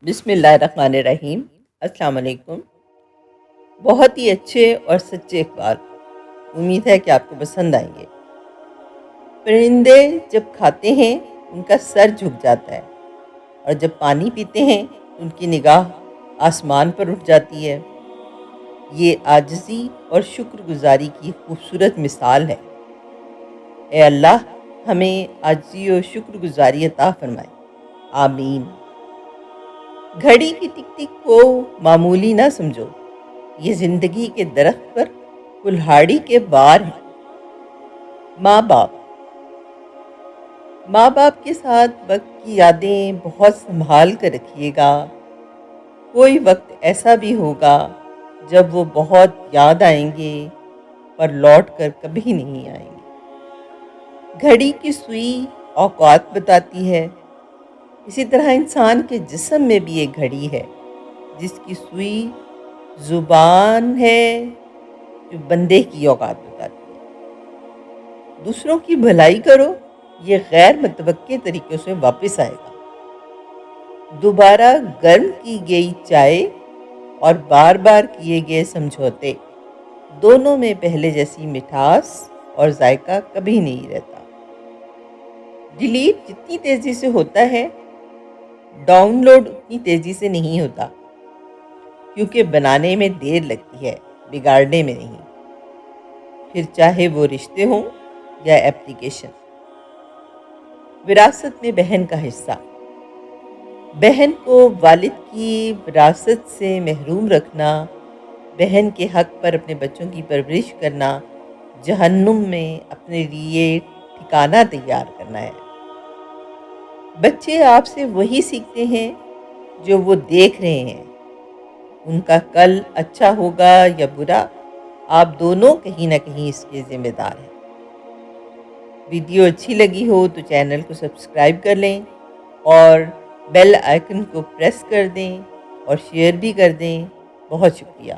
بسم اللہ الرحمن الرحیم۔ السلام علیکم۔ بہت ہی اچھے اور سچے اخبار، امید ہے کہ آپ کو پسند آئیں گے۔ پرندے جب کھاتے ہیں ان کا سر جھک جاتا ہے، اور جب پانی پیتے ہیں ان کی نگاہ آسمان پر اٹھ جاتی ہے۔ یہ عاجزی اور شکر گزاری کی خوبصورت مثال ہے۔ اے اللہ، ہمیں عاجزی اور شکر گزاری عطا فرمائے، آمین۔ گھڑی کی ٹک ٹک کو معمولی نہ سمجھو، یہ زندگی کے درخت پر کلہاڑی کے وار ہیں۔ ماں باپ کے ساتھ وقت کی یادیں بہت سنبھال کر رکھیے گا۔ کوئی وقت ایسا بھی ہوگا جب وہ بہت یاد آئیں گے پر لوٹ کر کبھی نہیں آئیں گے۔ گھڑی کی سوئی اوقات بتاتی ہے، اسی طرح انسان کے جسم میں بھی ایک گھڑی ہے جس کی سوئی زبان ہے، جو بندے کی اوقات بتاتی ہے۔ دوسروں کی بھلائی کرو، یہ غیر متوقع طریقوں سے واپس آئے گا۔ دوبارہ گرم کی گئی چائے اور بار بار کیے گئے سمجھوتے، دونوں میں پہلے جیسی مٹھاس اور ذائقہ کبھی نہیں رہتا۔ ڈیلیٹ جتنی تیزی سے ہوتا ہے، ڈاؤن لوڈ اتنی تیزی سے نہیں ہوتا، کیونکہ بنانے میں دیر لگتی ہے، بگاڑنے میں نہیں۔ پھر چاہے وہ رشتے ہوں یا ایپلیکیشن۔ وراثت میں بہن کا حصہ۔ بہن کو والد کی وراثت سے محروم رکھنا، بہن کے حق پر اپنے بچوں کی پرورش کرنا، جہنم میں اپنے لیے ٹھکانہ تیار کرنا ہے۔ بچے آپ سے وہی سیکھتے ہیں جو وہ دیکھ رہے ہیں۔ ان کا کل اچھا ہوگا یا برا، آپ دونوں کہیں نہ کہیں اس کے ذمہ دار ہیں۔ ویڈیو اچھی لگی ہو تو چینل کو سبسکرائب کر لیں اور بیل آئیکن کو پریس کر دیں اور شیئر بھی کر دیں۔ بہت شکریہ۔